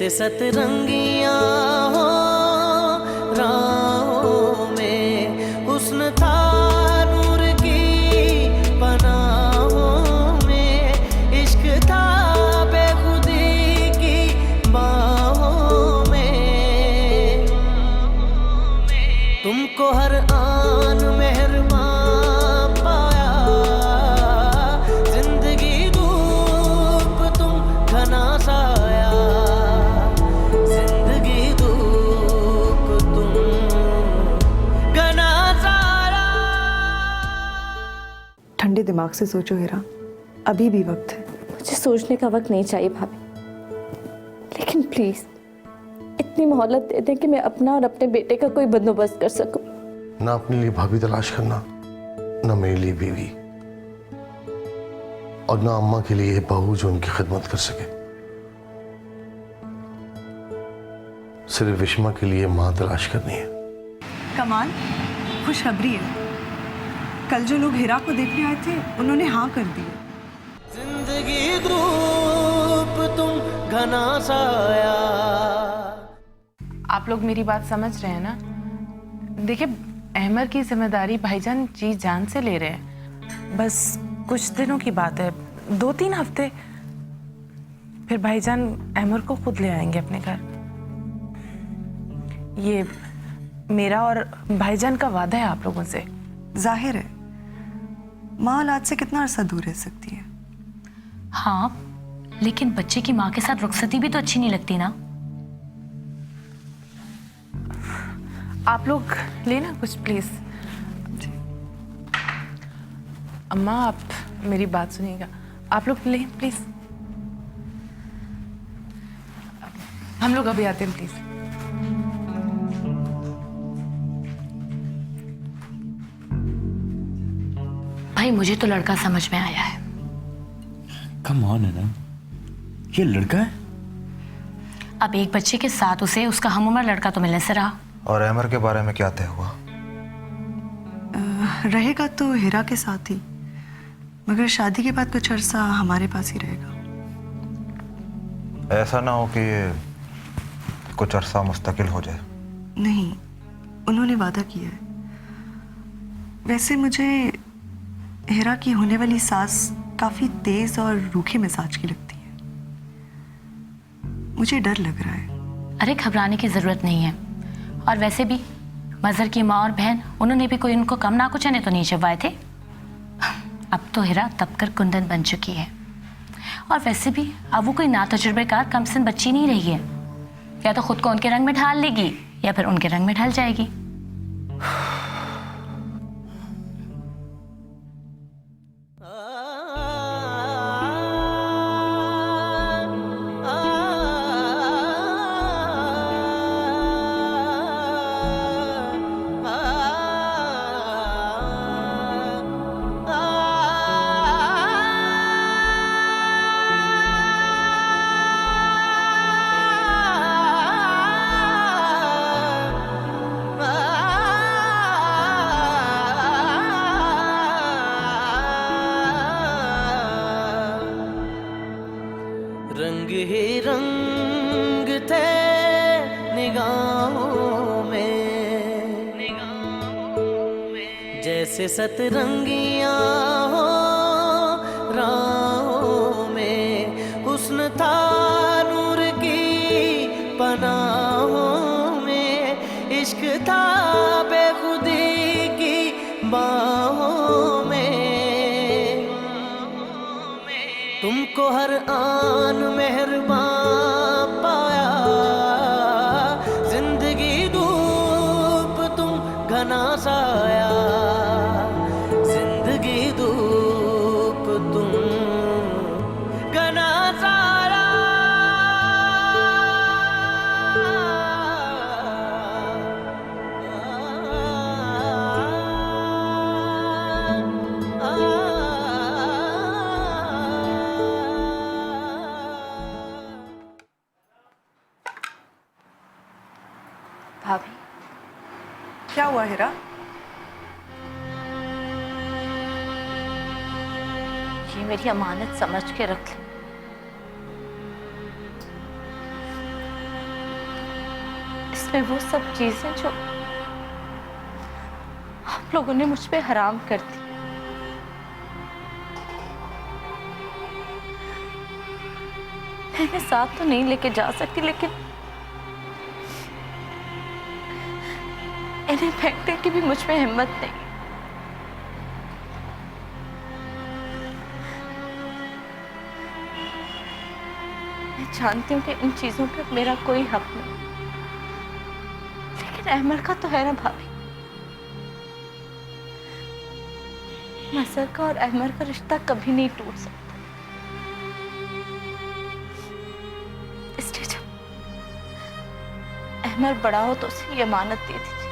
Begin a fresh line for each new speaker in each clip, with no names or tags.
जैसे सतरंगियां हो राहों में, हुस्न था नूर की पनाहों में, इश्क था बेखुदी की बाहों में। तुमको हर आन मेहरबान पाया, जिंदगी धूप तुम घना साया, जिंदगी धूप तुम घना साया।
ठंडे दिमाग से सोचो हीरा, अभी भी वक्त है।
मुझे सोचने का वक्त नहीं चाहिए भाभी, लेकिन प्लीज इतनी मोहलत दे दें कि मैं अपना और अपने बेटे का कोई बंदोबस्त कर सकूं।
ना अपने लिए भाभी तलाश करना, ना मेरे लिए बीवी, और ना अम्मा के लिए बहू जो उनकी खिदमत कर सके। सिर्फ विश्मा के लिए मां तलाश करनी है।
कमाल, खुशखबरी है। कल जो लोग हीरा को देखने आए थे उन्होंने हाँ कर दी।
जिंदगी धूप तुम घना साया।
आप लोग मेरी बात समझ रहे हैं ना? देखिए, अहमर की जिम्मेदारी भाईजान जी जान से ले रहे हैं। बस कुछ दिनों की बात है, 2-3 हफ्ते, फिर भाईजान अहमर को खुद ले आएंगे अपने घर। ये मेरा और भाईजान का वादा है आप लोगों से।
जाहिर है माँ औलाद से कितना अरसा दूर रह सकती है।
हाँ, लेकिन बच्चे की माँ के साथ रुखसती भी तो अच्छी नहीं लगती ना।
आप लोग लेना कुछ प्लीज। अम्मा, आप मेरी बात सुनिएगा, आप लोग लें प्लीज। हम लोग अभी आते हैं प्लीज।
भाई मुझे तो लड़का समझ में आया है।
कम ऑन है ना, ये लड़का है।
अब एक बच्चे के साथ उसे उसका हमउम्र लड़का तो मिलने से रहा।
और अहमर के बारे में क्या तय हुआ?
रहेगा तो हीरा के साथ ही, मगर शादी के बाद कुछ अरसा हमारे पास ही रहेगा।
ऐसा ना हो कि ये कुछ अरसा मुस्तकिल हो जाए।
नहीं, उन्होंने वादा किया है। वैसे मुझे हीरा की होने वाली सास काफी तेज और रूखे मिजाज की लगती है। मुझे डर लग रहा है।
अरे घबराने की जरूरत नहीं है। और वैसे भी मजहर की माँ और बहन, उन्होंने भी कोई उनको कम नाकुचने तो नहीं चबाए थे। अब तो हीरा तबकर कुंदन बन चुकी है। और वैसे भी अब वो कोई ना तजुर्बेकार कमसिन बच्ची नहीं रही है। या तो खुद को उनके रंग में ढाल लेगी या फिर उनके रंग में ढल जाएगी।
रंग ही रंग थे निगाहों में, जैसे सतरंगियां हो राहों में, हुस्न था नूर की पनाहों में, इश्क था बेखुदी की बाहों में। तुमको हर आन मेहरबान पाया, जिंदगी धूप तुम घना साया, जिंदगी धूप तुम घना साया।
भाभी,
क्या हुआ हीरा?
ये मेरी अमानत समझ के रख ले।
उसमें वो सब चीजें जो आप लोगों ने मुझ पे हराम कर दी। मैं साथ तो नहीं लेके जा सकती, लेकिन इन्हें फेंकने की भी मुझ में हिम्मत नहीं। मैं जानती हूँ कि इन चीजों पे मेरा कोई हक नहीं, लेकिन अहमद का तो है ना भाभी। मजहर का और अहमद का रिश्ता कभी नहीं टूट सकता। इसलिए जब अहमद बड़ा हो तो उसे ये अमानत दे दीजिए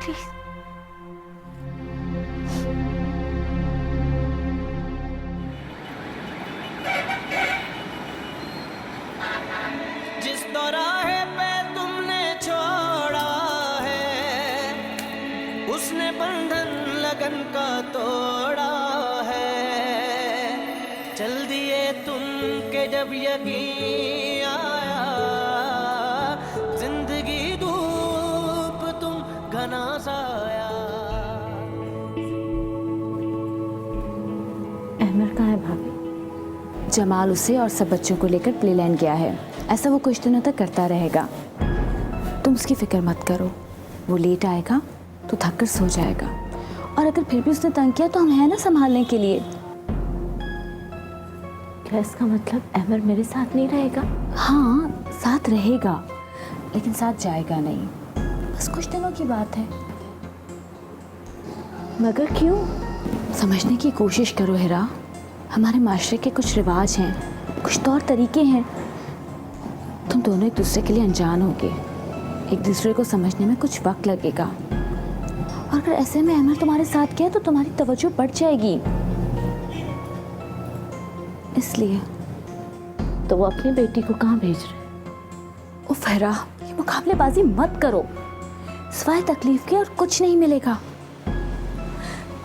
प्लीज।
जिस दौराहे पे तुमने छोड़ा है, उसने बंधन लगन का तोड़ा है। चल दिए तुम के जब यकीन आया, जिंदगी धूप तुम घना साया।
अहमद कहाँ है भाभी? जमाल उसे और सब बच्चों को लेकर प्लेलैंड गया है। ऐसा वो कुछ दिनों तक करता रहेगा। तुम उसकी फिक्र मत करो, वो लेट आएगा तो थक कर सो जाएगा, और अगर फिर भी उसने तंग किया तो हम हैं ना संभालने के लिए।
क्या इसका मतलब अहमद मेरे साथ नहीं रहेगा?
हाँ, साथ रहेगा, लेकिन साथ जाएगा नहीं। बस कुछ दिनों की बात है।
मगर क्यों?
समझने की कोशिश करो हिरा। हमारे माशरे के कुछ रिवाज हैं, कुछ तौर तरीके हैं। तुम दोनों एक दूसरे के लिए अनजान होगे, एक दूसरे को समझने में कुछ वक्त लगेगा, और अगर ऐसे में अहमद तुम्हारे साथ गया तो तुम्हारी तवज्जो बढ़ जाएगी। इसलिए
तो वो अपनी बेटी को कहाँ भेज रहे?
उफ हिरा, ये मुकाबलेबाजी मत करो। सिवाय तकलीफ के और कुछ नहीं मिलेगा।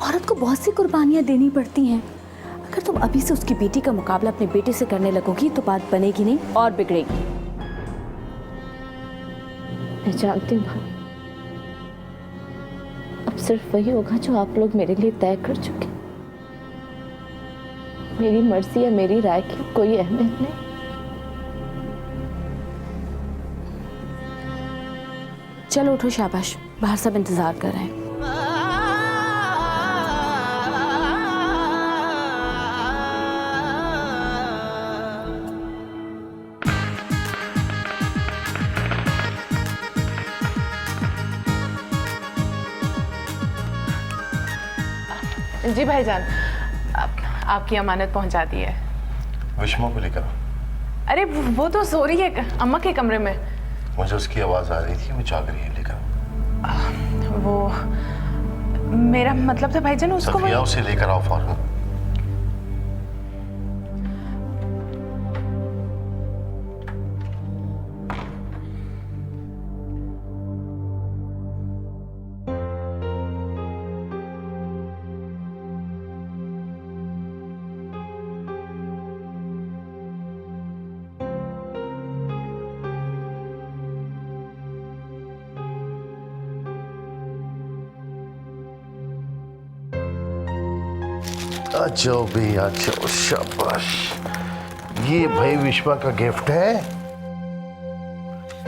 औरत को बहुत सी कुर्बानियां देनी पड़ती हैं। अगर तुम अभी से उसकी बेटी का मुकाबला अपने बेटे से करने लगोगी तो बात बनेगी नहीं और बिगड़ेगी।
मैं जानती हूँ भाभी, अब सिर्फ वही होगा जो आप लोग मेरे लिए तय कर चुके। मेरी मर्जी या मेरी राय की कोई अहमियत नहीं।
चलो उठो, शाबाश, बाहर सब इंतजार कर रहे हैं।
जी भाईजान, आपकी अमानत पहुंचा दी है।
विश्मा को लेकर आओ।
अरे वो तो सो रही है अम्मा के कमरे में।
मुझे उसकी आवाज आ रही थी, वो जाग रही है। लेकर आओ।
वो मेरा मतलब था भाईजान उसको
सफिया, उसे लेकर आओ फौरन। आ जाओ भी, आ जाओ, शाबाश। ये भाई विश्वा का गिफ्ट है।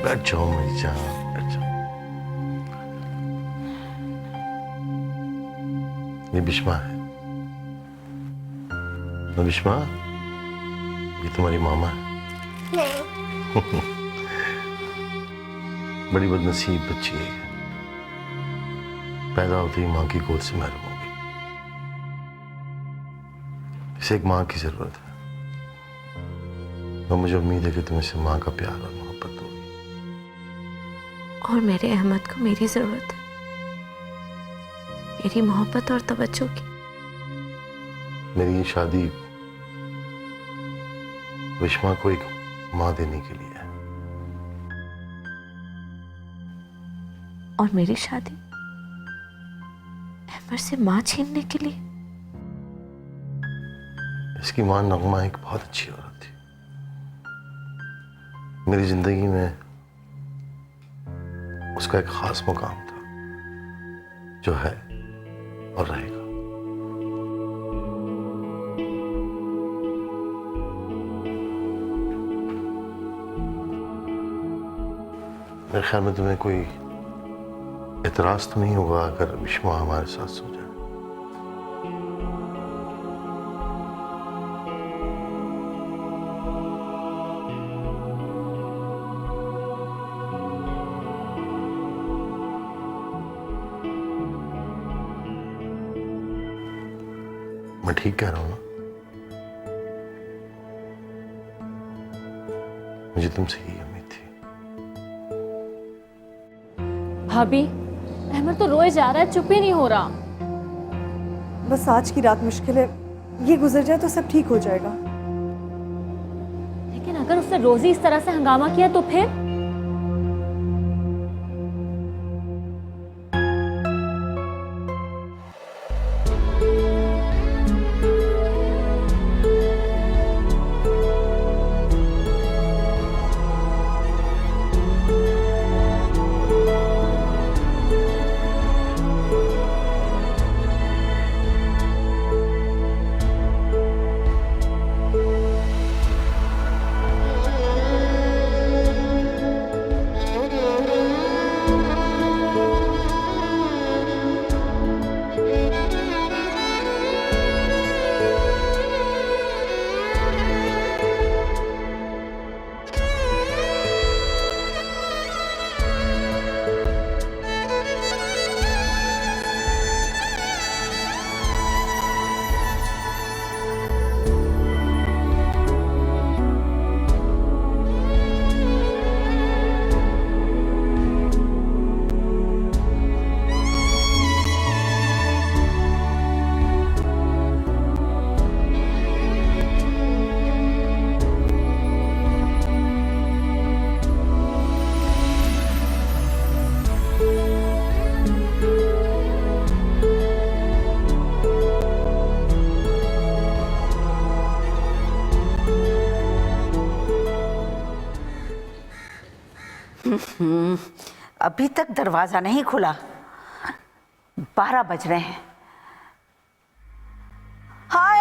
बैठ जाओ मेरी जान, बैठ जाओ। ये विश्वा है ना? विश्वा, ये तुम्हारी मामा है। बड़ी बदनसीब बच्ची है, पैदा होते ही माँ की गोद से महरूम हो गई। इसे एक माँ की जरूरत है, और मुझे उम्मीद है कि तुम्हें इसे माँ का प्यार और मोहब्बत होगी।
और मेरे अहमद को मेरी जरूरत है, मेरी मोहब्बत और तवज्जो की।
मेरी ये शादी विश्वा को एक माँ देने के लिए है।
और मेरी शादी अहमद से माँ छीनने के लिए?
इसकी माँ नगमा एक बहुत अच्छी औरत थी। मेरी जिंदगी में उसका एक खास मुकाम था जो है और रहेगा। मेरे ख्याल में तुम्हें कोई एतराज तो नहीं होगा अगर विश्वा हमारे साथ सो जाए। मैं ठीक कह रहा हूं ना? मुझे तुमसे ही उम्मीद थी।
भाभी, अहमद तो रोए जा रहा है, चुप ही नहीं हो रहा।
बस आज की रात मुश्किल है, ये गुजर जाए तो सब ठीक हो जाएगा।
लेकिन अगर उसने रोज ही इस तरह से हंगामा किया तो फिर?
अभी तक दरवाजा नहीं खुला, 12 बज रहे हैं। हाय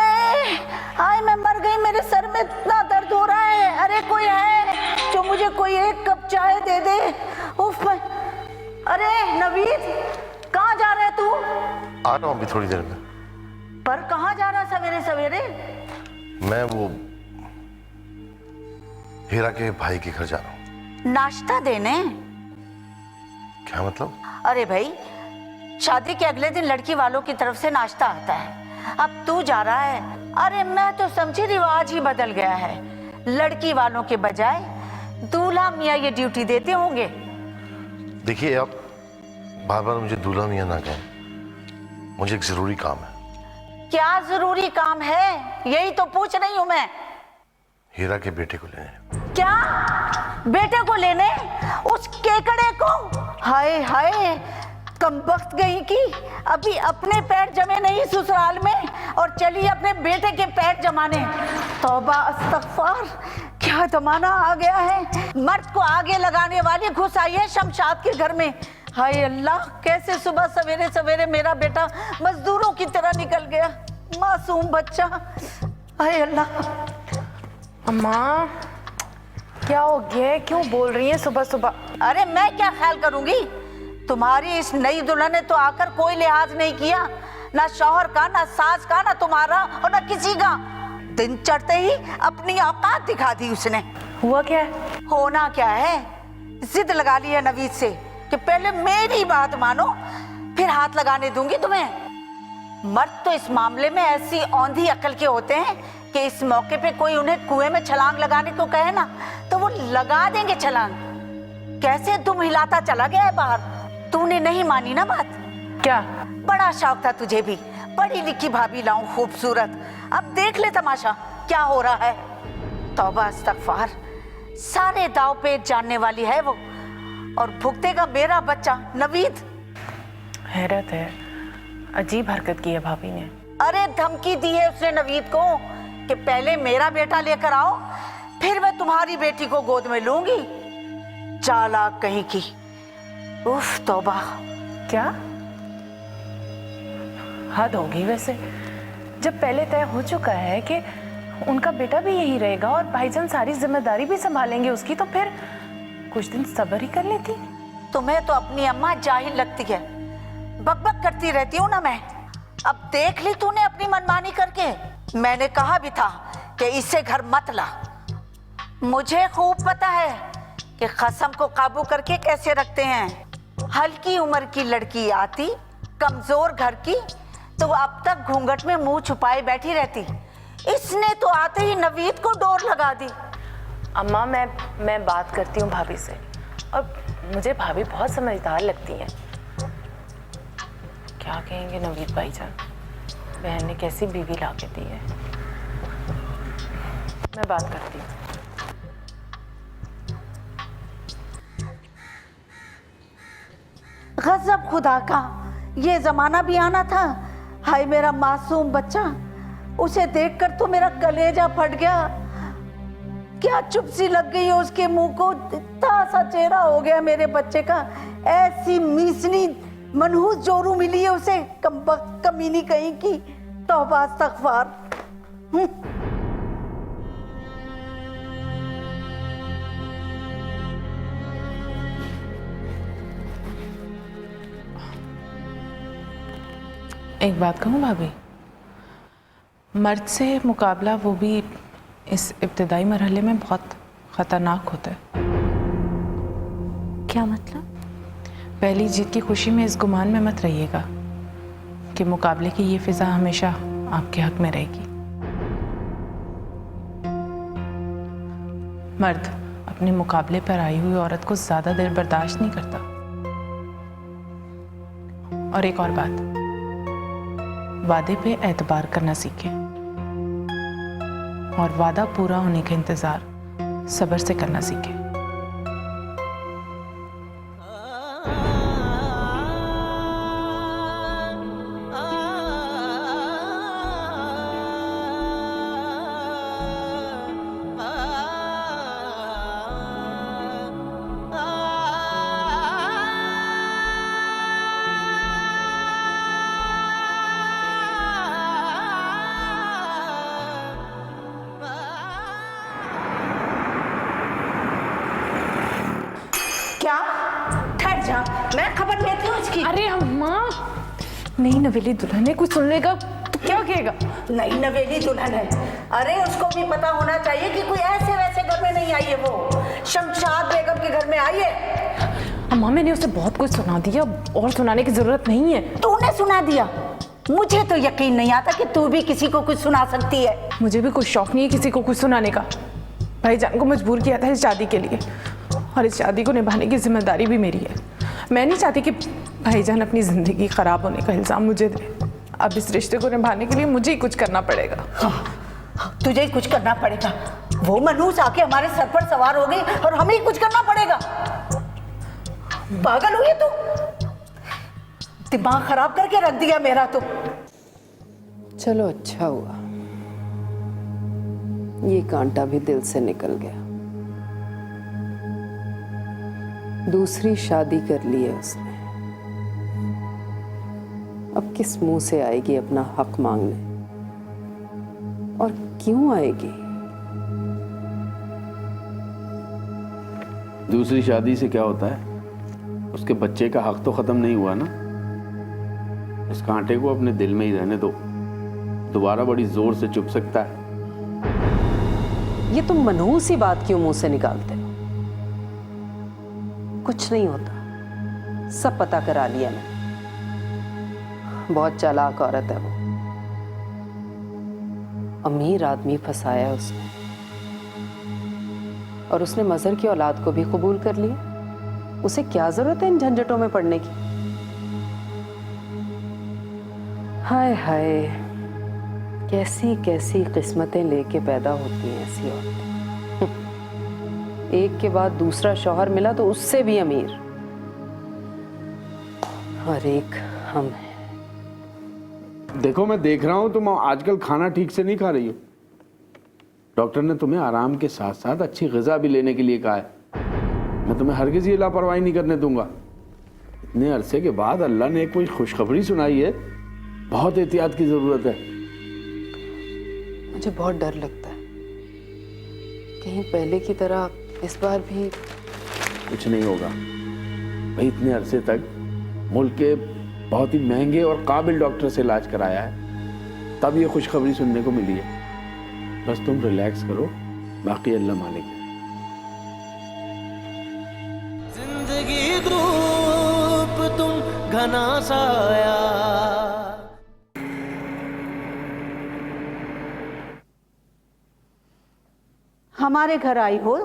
हाय, मैं मर गई, मेरे सर में इतना दर्द हो रहा है। अरे कोई है जो मुझे कोई एक कप चाय दे दे। उफ, अरे नवीद, कहाँ जा रहा है तू?
आ रहा हूँ अभी थोड़ी देर में।
पर कहाँ जा रहा है सवेरे सवेरे?
मैं वो हीरा के भाई के घर जा रहा हूँ।
नाश्ता देने?
क्या मतलब?
अरे भाई, शादी के अगले दिन लड़की वालों की तरफ से नाश्ता आता है, अब तू जा रहा है। अरे मैं तो समझी रिवाज ही बदल गया है, लड़की वालों के बजाय दूल्हा मियाँ ये ड्यूटी देते होंगे।
देखिए, आप बार बार मुझे दूल्हा मियाँ ना कहें, मुझे एक जरूरी काम है।
क्या जरूरी काम है, यही तो पूछ रही हूँ मैं।
हीरा के बेटे को लेने।
क्या बेटे को लेने? उस केकड़े को? हाय हाय, कमबख्त गई की, अभी अपने पैर जमे नहीं ससुराल में और चली अपने बेटे के पैर जमाने। तौबा अस्तगफार, क्या जमाना आ गया है। मर्द को आगे लगाने वाली घुस आई है शमशाद के घर में। हाय अल्लाह, कैसे सुबह सवेरे सवेरे मेरा बेटा मजदूरों की तरह निकल गया, मासूम बच्चा। हाय अल्लाह।
अम्मा, क्या हो गया है? क्यों बोल रही हैं सुबह सुबह?
अरे मैं क्या ख्याल करूंगी, तुम्हारी इस नई दुल्हन ने तो आकर कोई लिहाज नहीं किया, ना शौहर का, ना सास का, ना तुम्हारा और ना किसी का। दिन चढ़ते ही अपनी औकात दिखा दी उसने।
हुआ क्या है?
होना क्या है, जिद लगा ली है नवीद से कि पहले मेरी बात मानो फिर हाथ लगाने दूंगी तुम्हें। मर्द तो इस मामले में ऐसी औंधी अकल के होते हैं कि इस मौके पे कोई उन्हें कुएं में छलांग लगाने को कहे ना तो वो लगा देंगे छलांग। कैसे तुम हिलाता चला गया है बाहर। तूने नहीं मानी ना बात?
क्या?
बड़ा शौक था तुझे भी, पढ़ी लिखी भाभी लाऊं खूबसूरत। अब देख ले तमाशा क्या हो रहा है। तौबा इस्तगफार, सारे दाव पे जानने वाली है वो और भुगतेगा मेरा बच्चा नवीद।
हैरत है, अजीब हरकत की है भाभी ने।
अरे धमकी दी है उसने नवीद को कि पहले मेरा बेटा लेकर आओ फिर मैं तुम्हारी बेटी को गोद में लूंगी। चालाक कहीं की, उफ तौबा।
क्या हद होगी वैसे, जब पहले तय हो चुका है कि उनका बेटा भी यहीं रहेगा और भाईजान सारी जिम्मेदारी भी संभालेंगे उसकी, तो फिर कुछ दिन सब्र ही कर लेती।
तुम्हें तो अपनी अम्मा जाहिल लगती है, बकबक करती रहती हूँ ना मैं। अब देख ली तूने अपनी मनमानी करके। मैंने कहा भी था कि इससे घर मत ला। मुझे खूब पता है कि कसम को काबू करके कैसे रखते हैं। हल्की उम्र की लड़की आती कमजोर घर की, तो अब तक घूंघट में मुंह छुपाए बैठी रहती। इसने तो आते ही नवीद को डोर लगा दी।
अम्मा मैं बात करती हूँ भाभी से, और मुझे भाभी बहुत समझदार लगती हैं। क्या कहेंगे नवीद भाईजान, बहन ने कैसी बीवी ला के दी है। मैं बात करती हूँ।
गजब खुदा का, ये जमाना भी आना था। हाय मेरा मासूम बच्चा, उसे देखकर तो मेरा कलेजा फट गया। क्या चुप सी लग गई है उसके मुंह को, इतना सा चेहरा हो गया मेरे बच्चे का। ऐसी मीसनी मनहूस जोरू मिली है उसे, कमबख्त कमीनी कहीं की। तौबा इस्तग़फ़ार।
एक बात कहूँ भाभी, मर्द से मुकाबला वो भी इस इब्तिदाई मरहले में बहुत ख़तरनाक होता है।
क्या मतलब?
पहली जीत की खुशी में इस गुमान में मत रहिएगा कि मुकाबले की ये फिजा हमेशा आपके हक में रहेगी। मर्द अपने मुकाबले पर आई हुई औरत को ज़्यादा देर बर्दाश्त नहीं करता। और एक और बात, वादे पे एतबार करना सीखें और वादा पूरा होने का इंतजार सब्र से करना सीखें।
क्या? ठहर जा, मैं खबर लेती हूँ इसकी।
अरे अम्मा, नई नवेली दुल्हन है, कुछ सुन लेगा तो क्या कहेगा?
नई नवेली दुल्हन है, अरे उसको भी पता होना चाहिए कि कोई ऐसे वैसे घर में नहीं आई है। वो शमशाद बेगम के घर में आई है।
अम्मा मैंने उसे बहुत कुछ सुना दिया, और सुनाने की जरूरत नहीं है।
तूने सुना दिया? मुझे तो यकीन नहीं आता कि तू भी किसी को कुछ सुना सकती है।
मुझे भी कोई शौक नहीं है किसी को कुछ सुनाने का। भाईजान को मजबूर किया था इस शादी के लिए, और इस शादी को निभाने की जिम्मेदारी भी मेरी है। मैं नहीं चाहती कि भाईजान अपनी जिंदगी खराब होने का इल्जाम मुझे दे। अब इस रिश्ते को निभाने के लिए मुझे ही कुछ करना पड़ेगा।
हाँ, तुझे ही कुछ करना पड़ेगा। वो मनहूस आके हमारे सर पर सवार हो गई और हमें ही कुछ करना पड़ेगा। पागल हुई तू? दिमाग खराब करके रख दिया मेरा तो।
चलो अच्छा हुआ, ये कांटा भी दिल से निकल गया। दूसरी शादी कर ली है उसने, अब किस मुंह से आएगी अपना हक मांगने, और क्यों आएगी?
दूसरी शादी से क्या होता है? उसके बच्चे का हक तो खत्म नहीं हुआ ना। इस कांटे को अपने दिल में ही रहने दो, दोबारा बड़ी जोर से चुभ सकता है।
ये तुम मनहूस सी बात क्यों मुंह से निकालते हो? कुछ नहीं होता, सब पता करा लिया मैंने। बहुत चालाक औरत है वो, अमीर आदमी फंसाया उसने, और उसने मजहर की औलाद को भी कबूल कर लिया। उसे क्या जरूरत है इन झंझटों में पड़ने की? हाय हाय, कैसी कैसी किस्मतें लेके पैदा होती हैं ऐसी औरतें। एक के बाद दूसरा शौहर मिला तो उससे भी अमीर, और एक हम हैं।
देखो मैं देख रहा हूं तुम आजकल खाना ठीक से नहीं खा रही हो। डॉक्टर ने तुम्हें आराम के साथ साथ अच्छी ग़िज़ा भी लेने के लिए कहा है। मैं तुम्हें हरगिज़ ये लापरवाही नहीं करने दूंगा। इतने अरसे के बाद अल्लाह ने कोई खुशखबरी सुनाई है, बहुत एहतियात की जरूरत है।
मुझे बहुत डर लगता है, कहीं पहले की तरह इस बार भी।
कुछ नहीं होगा भाई, इतने अरसे तक मुल्क के बहुत ही महंगे और काबिल डॉक्टर से इलाज कराया है, तब ये खुशखबरी सुनने को मिली है। बस तुम रिलैक्स करो, बाकी अल्लाह मालिक है।
जिंदगी धूप तुम घना साया।
हमारे घर आई हो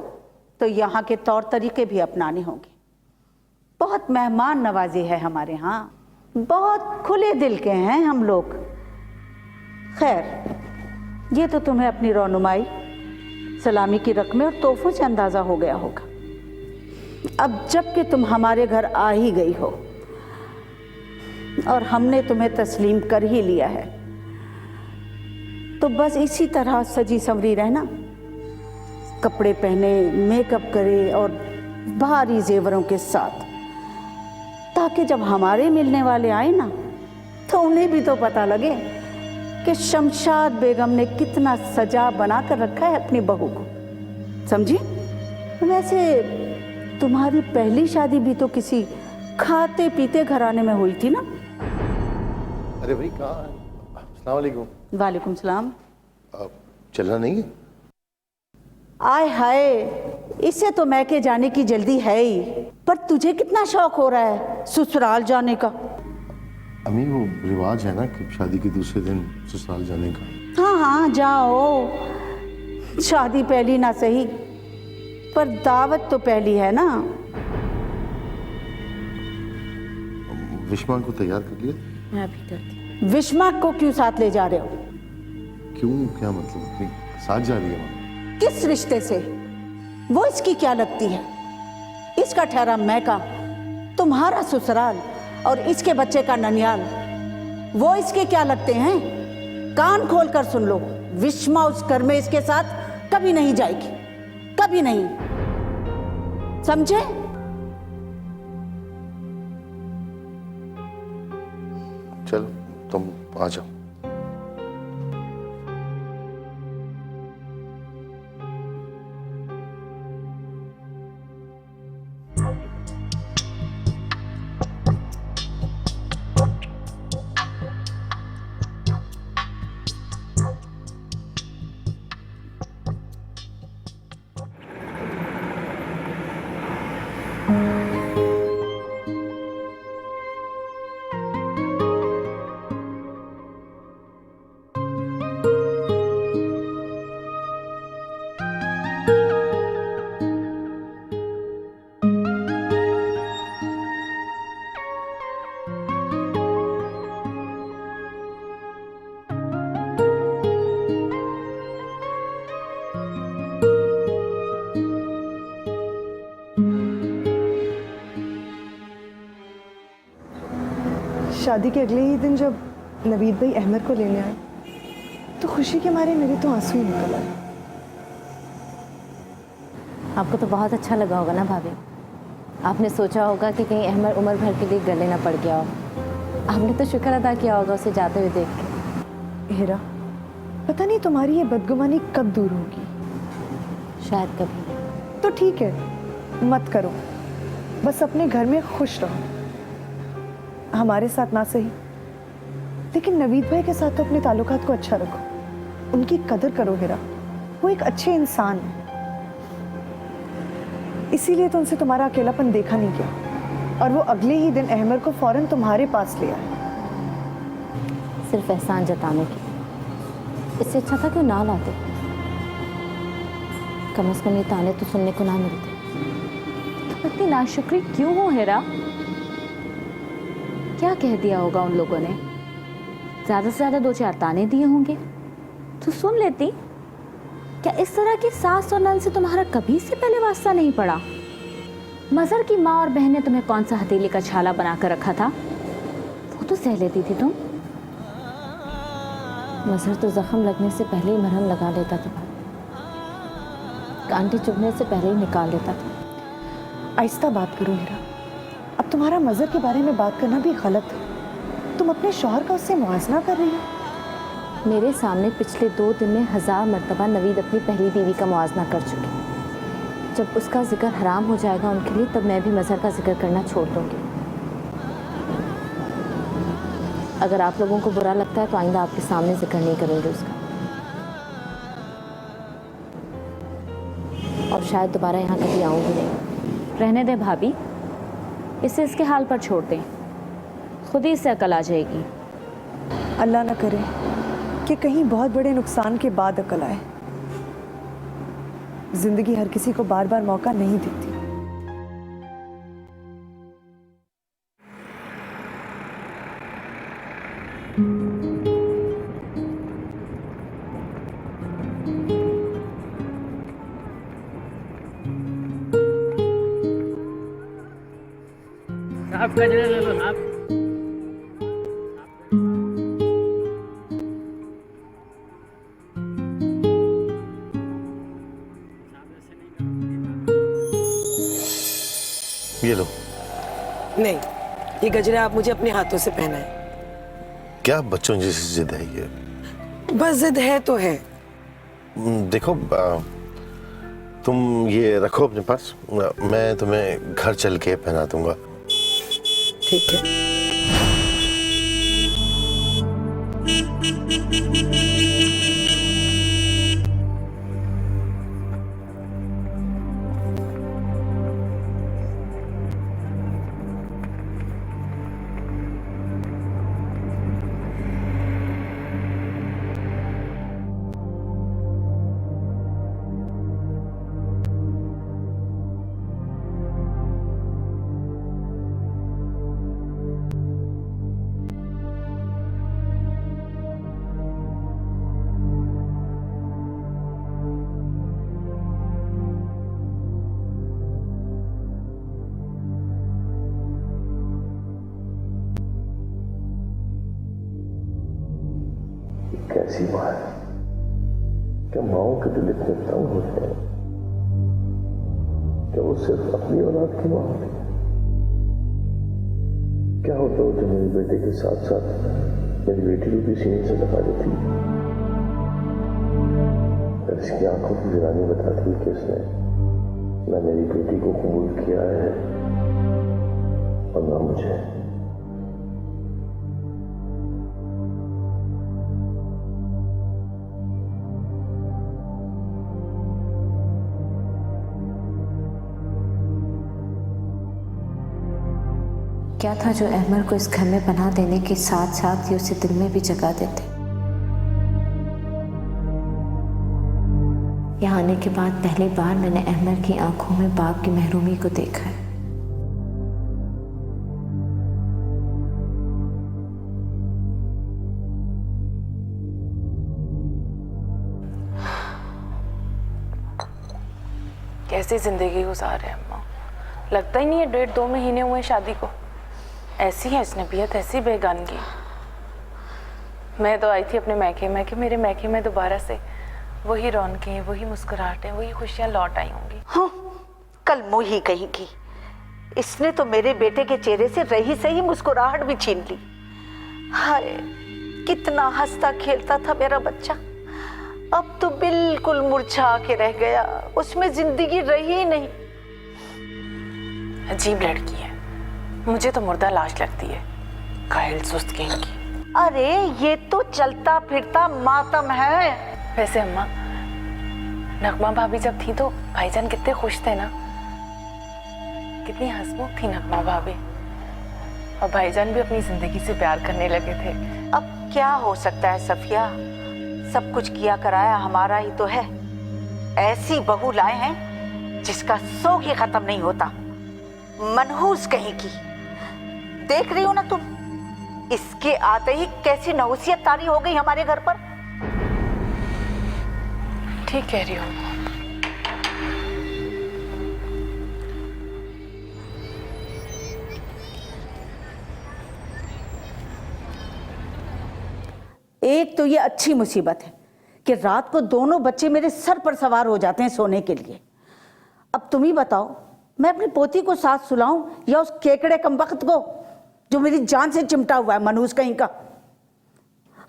तो यहाँ के तौर तरीके भी अपनाने होंगे। बहुत मेहमान नवाजी है हमारे यहाँ, बहुत खुले दिल के हैं हम लोग। खैर, ये तो तुम्हें अपनी रौनुमाई, सलामी की रकमें और तोहफों से अंदाजा हो गया होगा। अब जबकि तुम हमारे घर आ ही गई हो और हमने तुम्हें तस्लीम कर ही लिया है, तो बस इसी तरह सजी संवरी रहना, कपड़े पहने, मेकअप करे और भारी जेवरों के साथ, ताकि जब हमारे मिलने वाले आए ना तो उन्हें भी तो पता लगे कि शमशाद बेगम ने कितना सजा बना कर रखा है अपनी बहू को। समझी? वैसे तुम्हारी पहली शादी भी तो किसी खाते पीते घराने में हुई थी ना?
अरे भाई कहाँ? अस्सलाम वालेकुम।
वालेकुम सलाम।
चलना नहीं है?
आय हाय, इससे तो मैके जाने की जल्दी है ही, पर तुझे कितना शौक हो रहा है ससुराल जाने का?
अम्मी वो रिवाज है ना कि शादी के दूसरे दिन ससुराल जाने का।
हाँ हाँ जाओ, शादी पहली ना सही पर दावत तो पहली है ना।
विश्मा को तैयार कर लिया?
मैं अभी करती हूँ।
विश्मा को क्यों साथ ले जा रहे हो?
क्यों, क्या मतलब? अपनी साथ जा रही है वहाँ?
किस रिश्ते से? वो इसकी क्या लगती है? इसका ठहरा मैका, तुम्हारा ससुराल और इसके बच्चे का ननियाल, वो इसके क्या लगते हैं? कान खोल कर सुन लो, विश्मा उस घर में इसके साथ कभी नहीं जाएगी, कभी नहीं। समझे?
चलो तुम आ जाओ।
शादी के अगले ही दिन जब नवीद भाई अहमद को लेने आए तो खुशी के मारे मेरे तो आंसू ही निकल आए।
आपको तो बहुत अच्छा लगा होगा ना भाभी? आपने सोचा होगा कि कहीं अहमद उम्र भर के लिए गले ना पड़ गया हो। आपने तो शुक्र अदा किया होगा उसे जाते हुए देख के।
हेरा, पता नहीं तुम्हारी ये बदगुमानी कब दूर होगी।
शायद कभी।
तो ठीक है, मत करो, बस अपने घर में खुश रहो। हमारे साथ ना सही, लेकिन नवीद भाई के साथ तो अपने ताल्लुकात को अच्छा रखो, उनकी कदर करो। हेरा, वो एक अच्छे इंसान है, इसीलिए तो उनसे तुम्हारा अकेलापन देखा नहीं गया और वो अगले ही दिन अहमद को फौरन तुम्हारे पास ले आए।
सिर्फ एहसान जताने की, इससे अच्छा था कि ना लाते। कम से कम ये ताने तो सुनने को ना मिलते। तो इतनी नाशुक्री क्यों हो हेरा? क्या कह दिया होगा उन लोगों ने? ज़्यादा से ज़्यादा 2-4 ताने दिए होंगे तो सुन लेती। क्या इस तरह की सास और नंद से तुम्हारा कभी से पहले वास्ता नहीं पड़ा? मज़हर की माँ और बहन ने तुम्हें कौन सा हथेली का छाला बना कर रखा था, वो तो सह लेती थी तुम। मज़हर तो जख्म लगने से पहले ही मरहम लगा लेता था, कांटे चुभने से पहले ही निकाल देता था।
आहिस्ता बात करो हेरा, अब तुम्हारा मजहब के बारे में बात करना भी गलत है। तुम अपने शौहर का उससे मुआवजा कर रही हो।
मेरे सामने पिछले 2 दिन में 1000 मरतबा नवीद अपनी पहली बीवी का मुआवजा कर चुके। जब उसका जिक्र हराम हो जाएगा उनके लिए, तब मैं भी मजहर का जिक्र करना छोड़ दूंगी। अगर आप लोगों को बुरा लगता है तो आइंदा आपके सामने जिक्र नहीं करूंगी उसका, और शायद दोबारा यहाँ कभी आऊँगी नहीं। रहने दें भाभी, इसे इसके हाल पर छोड़ दें, खुद ही इससे अकल आ जाएगी।
अल्लाह ना करे कि कहीं बहुत बड़े नुकसान के बाद अकल आए। जिंदगी हर किसी को बार बार मौका नहीं देती।
साहब कजरा ले लो साहब।
ये लो।
नहीं, ये गजरा आप मुझे अपने हाथों से पहनाएं।
क्या बच्चों जैसी जिद है ये?
बस जिद है तो है।
देखो तुम ये रखो अपने पास, मैं तुम्हें घर चल के पहना दूंगा।
ठीक है।
कैसी माँ है? क्या माओं के दिल इतने तंग होते हैं? क्या वो सिर्फ अपनी औलाद की माँ होती है? क्या होता हो जो मेरे बेटे के साथ साथ मेरी बेटी को भी सीने से लगा देती? इसकी आंखों की वीरानी बताती कि इसने न मेरी बेटी को कबूल किया है और न मुझे।
क्या था जो अहमर को इस घर में बना देने के साथ साथ ये उसे दिल में भी जगा देते। यहाँ आने के बाद पहली बार मैंने अहमर की आंखों में बाप की महरूमी को देखा है।
कैसी जिंदगी गुजार रहे हैं अम्मा। लगता ही नहीं है 1.5-2 महीने हुए शादी को। ऐसी है अजनबियत, ऐसी बेगानगी। मैं तो आई थी अपने मैके में कि मेरे मैके में दोबारा से वही रौनकें, वही मुस्कुराहटें, वही खुशियाँ लौट आई होंगी।
हाँ, कल मुँह ही कहेगी। इसने तो मेरे बेटे के चेहरे से रही सही मुस्कुराहट भी छीन ली। हाय, कितना हंसता खेलता था मेरा बच्चा, अब तो बिल्कुल मुरझा के रह गया। उसमें जिंदगी रही ही नहीं।
अजीब लड़की है, मुझे तो मुर्दा लाश लगती है, काहिल सुस्त कहीं की।
अरे ये तो चलता फिरता मातम है।
वैसे अम्मा, नगमा भाभी जब थी तो भाईजान कितने खुश थे ना, कितनी हंसमुख थी नगमा भाभी, और भाईजान भी अपनी जिंदगी से प्यार करने लगे थे।
अब क्या हो सकता है सफिया, सब कुछ किया कराया हमारा ही तो है। ऐसी बहू लाए हैं जिसका शौक ही खत्म नहीं होता। मनहूस कहीं की। देख रही हो ना तुम, इसके आते ही कैसी नहुसियत तारी हो गई हमारे घर पर।
ठीक कह रही हो।
एक तो ये अच्छी मुसीबत है कि रात को दोनों बच्चे मेरे सर पर सवार हो जाते हैं सोने के लिए। अब तुम ही बताओ, मैं अपनी पोती को साथ सुलाऊं या उस केकड़े कमबख्त को जो मेरी जान से चिमटा हुआ है, मनहूस कहीं का।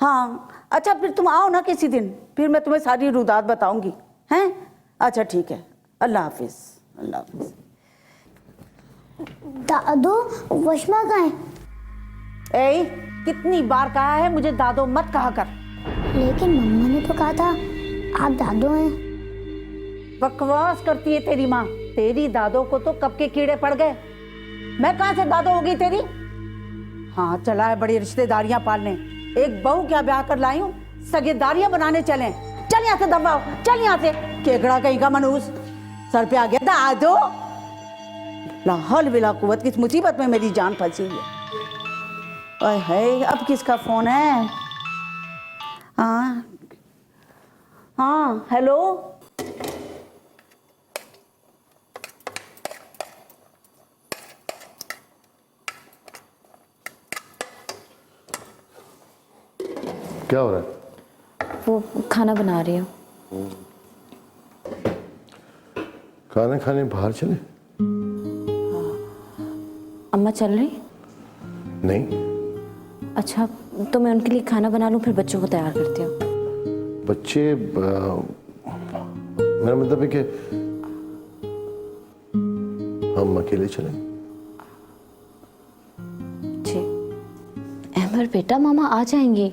हाँ अच्छा, फिर तुम आओ ना किसी दिन, फिर मैं तुम्हें सारी रुदात बताऊंगी, हैं? अच्छा ठीक है, अल्लाह हाफिज। अल्लाह हाफिज।
दादू, वशमा कहाँ है?
ए, कितनी बार कहा है मुझे दादो मत कहा कर।
लेकिन मम्मा ने तो कहा था आप दादो हैं।
बकवास करती है तेरी माँ। तेरी दादो को तो कब के कीड़े पड़ गए, मैं कहां से दादो होगी तेरी। हाँ चला है बड़ी रिश्तेदारियां पालने, एक बहू क्या ब्याह कर लाई हूं, सगेदारियां बनाने चले। चल यहाँ से दबाओ, चल यहाँ से, केकड़ा कहीं का मनहूस, सर पे आ गया दादो। ला हौल बिला कुव्वत, किस मुसीबत में मेरी जान फंसी हुई है। ओए है, अब किसका फोन है? हाँ हाँ, हेलो।
क्या हो रहा है?
वो खाना बना रही हूँ।
खाना खाने बाहर चले?
अम्मा चल रही?
नहीं।
अच्छा तो मैं उनके लिए खाना बना लूँ, फिर बच्चों को तैयार करती हूँ।
बच्चे मेरा मतलब है कि हम अकेले चलें।
जी अहमर बेटा, मामा आ जाएंगे।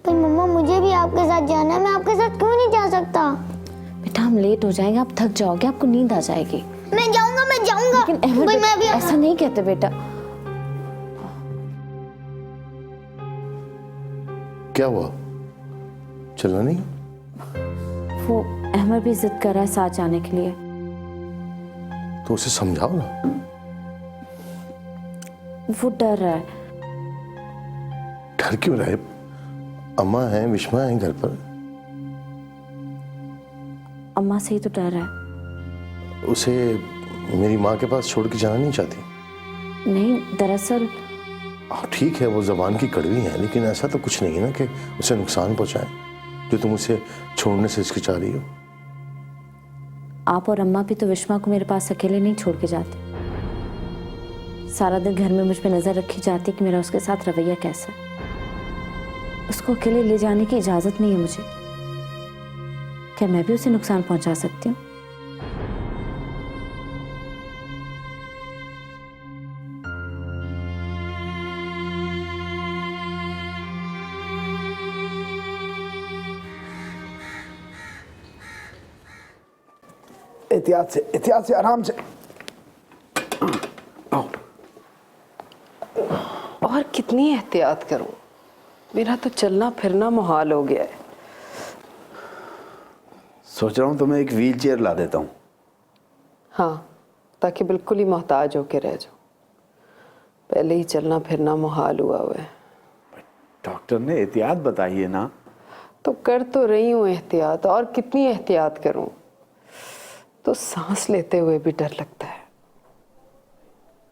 पर मम्मा मुझे भी आपके साथ जाना है, मैं आपके साथ क्यों नहीं जा सकता?
बेटा हम लेट हो जाएंगे, आप थक जाओगे, आपको नींद आ जाएगी।
मैं जाऊंगा, मैं जाऊंगा।
लेकिन अहमर बेटा,
मैं भी
ऐसा नहीं कहते बेटा।
क्या हुआ, चलना नहीं?
वो अहमर भी जिद कर रहा है साथ जाने के लिए।
तो उसे समझाओ ना।
वो डर रहा है।
डर क्यों रहे? अम्मा है, विष्मा है घर पर।
अम्मा से ही तो डर रहा है।
उसे मेरी माँ के पास छोड़ के जाना नहीं चाहती?
नहीं, दरअसल
ठीक है, वो जबान की कड़वी है, लेकिन ऐसा तो कुछ नहीं है ना कि उसे नुकसान पहुंचाए, जो तुम उसे छोड़ने से हिचकिचा रही हो।
आप और अम्मा भी तो विष्मा को मेरे पास अकेले नहीं छोड़ के जाते। सारा दिन घर में मुझ पे नजर रखी जाती कि मेरा उसके साथ रवैया कैसा है। उसको अकेले ले जाने की इजाजत नहीं है मुझे। क्या मैं भी उसे नुकसान पहुंचा सकती हूँ?
एहतियात से, आराम से।
और कितनी एहतियात करूं, मेरा तो चलना फिरना मुहाल हो गया है।
सोच रहा हूँ तुम्हें एक व्हील चेयर ला देता हूँ।
हाँ, ताकि बिल्कुल ही मोहताज होके रह जाओ। पहले ही चलना फिरना मुहाल हुआ है।
डॉक्टर ने एहतियात बताई है ना।
तो कर तो रही हूँ एहतियात, और कितनी एहतियात करूं। तो सांस लेते हुए भी डर लगता है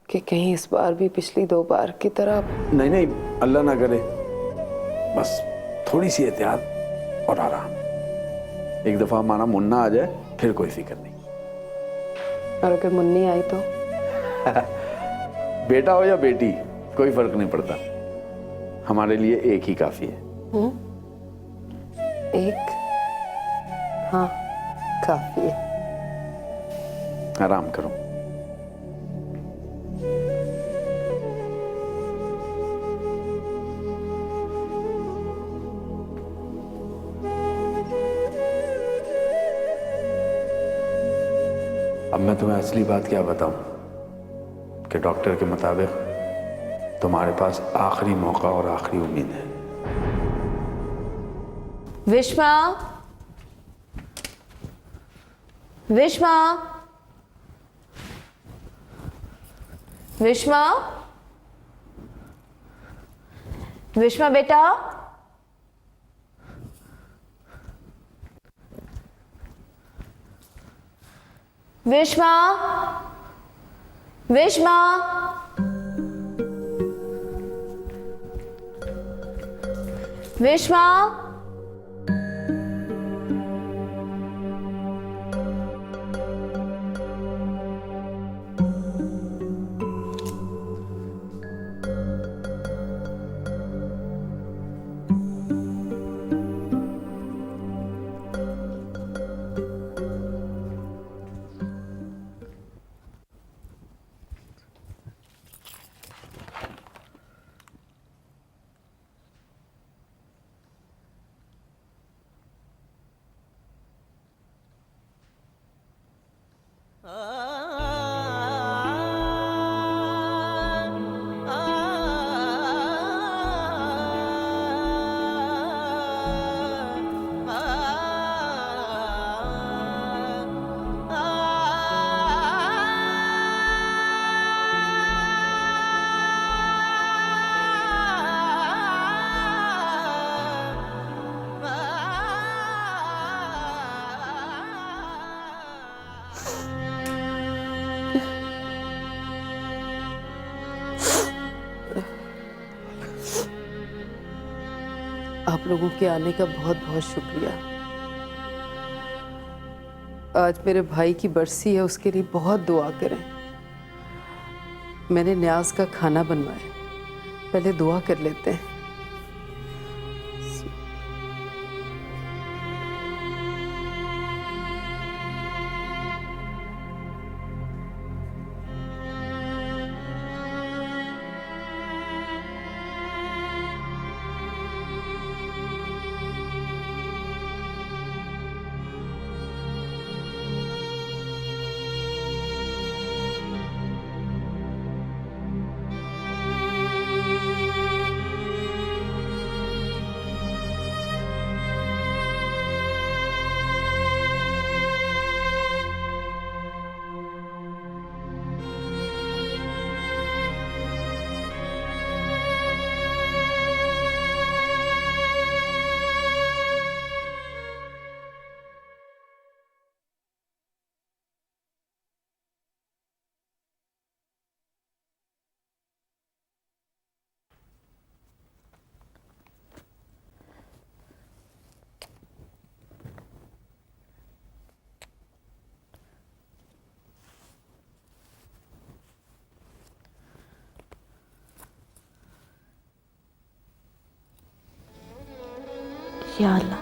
कि कहीं इस बार भी पिछली 2 बार की तरह।
नहीं नहीं, अल्लाह ना करे, बस थोड़ी सी एहतियात और आराम। एक दफा हमारा मुन्ना आ जाए फिर कोई फिक्र नहीं।
और अगर मुन्नी आई तो?
बेटा हो या बेटी, कोई फर्क नहीं पड़ता, हमारे लिए एक ही काफी है।
एक? हाँ काफी है।
आराम करो। अब मैं तुम्हें असली बात क्या बताऊं कि डॉक्टर के मुताबिक तुम्हारे पास आखिरी मौका और आखिरी उम्मीद है।
विष्मा, विष्मा, विष्मा, विष्मा बेटा, विष्मा, विष्मा, विष्मा,
लोगों के आने का बहुत बहुत शुक्रिया। आज मेरे भाई की बरसी है, उसके लिए बहुत दुआ करें। मैंने न्याज का खाना बनवाया, पहले दुआ कर लेते हैं।
या अल्लाह,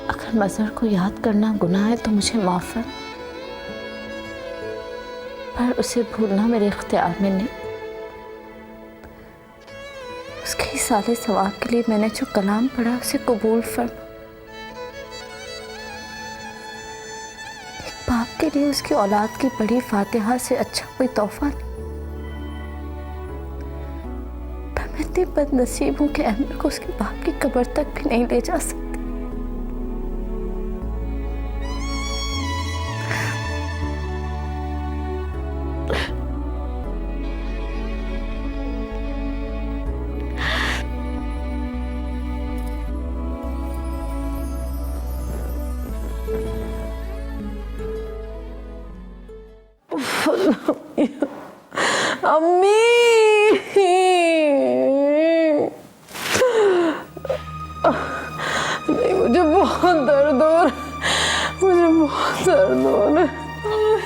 अगर मज़हर को याद करना गुनाह है तो मुझे माफ़ है, पर उसे भूलना मेरे इख्तियार में नहीं। उसके साले सवाब के लिए मैंने जो कलाम पढ़ा उसे कबूल फरमा। एक बाप के लिए उसकी औलाद की बड़ी फातिहा से अच्छा कोई तोहफा नहीं। मैं इतनी बदनसीब हूँ कि अहमद को उसके बाप की कब्र तक भी नहीं ले जा सकती।
अम्मी, नहीं, मुझे बहुत दर्द हो रहा है, मुझे बहुत दर्द हो रहा है।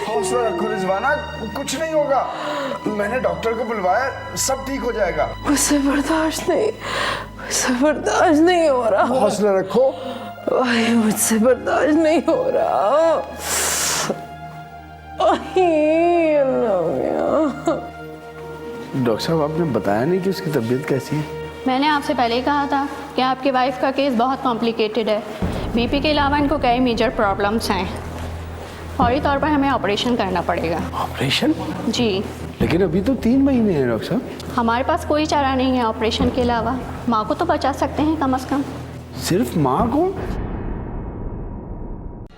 हौसला रखो रिजवाना, कुछ नहीं होगा। मैंने डॉक्टर को बुलवाया, सब ठीक हो जाएगा।
मुझसे बर्दाश्त नहीं हो रहा।
हौसला रखो
भाई, मुझसे बर्दाश्त नहीं हो रहा।
डॉक्टर साहब, आपने बताया नहीं कि उसकी तबीयत कैसी है?
मैंने आपसे पहले ही कहा था कि आपकी वाइफ का केस बहुत कॉम्प्लिकेटेड है। बीपी के अलावा इनको कई मेजर प्रॉब्लम्स हैं। फौरी तौर पर हमें ऑपरेशन करना पड़ेगा।
ऑपरेशन?
जी।
लेकिन अभी तो 3 महीने हैं डॉक्टर साहब।
हमारे पास कोई चारा नहीं है ऑपरेशन के अलावा। माँ को तो बचा सकते हैं कम से कम।
सिर्फ माँ को?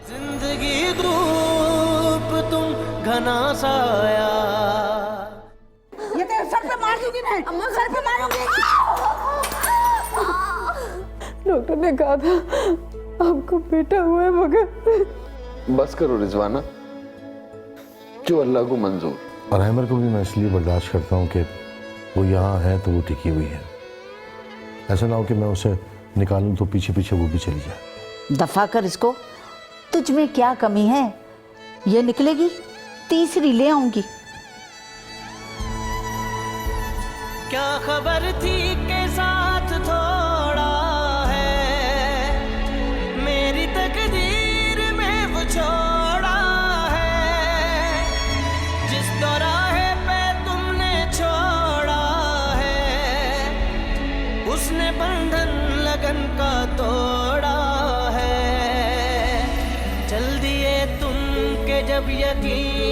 जिंदगी धूप तुम घना साया।
ये तेरे सर पे मार दूंगी मैं। अम्मा सर पे मारूंगी।
डॉक्टर ने कहा था आपको बेटा हुआ है, मगर
बस करो रिजवाना, जो अल्लाह को मंजूर।
और अहमद को भी मैं इसलिए बर्दाश्त करता हूँ कि वो यहाँ है तो वो टिकी हुई है। ऐसा ना हो कि मैं उसे निकालूं तो पीछे पीछे वो भी चली जाए।
दफा कर इसको, तुझ में क्या कमी है? ये निकलेगी, तीसरी ले आऊंगी।
क्या खबर थी के साथ थोड़ा है, मेरी तकदीर में वो छोड़ा है। जिस दौराहे पे तुमने छोड़ा है, उसने बंधन लगन का तोड़ा है। चल दिए तुम के जब यकीन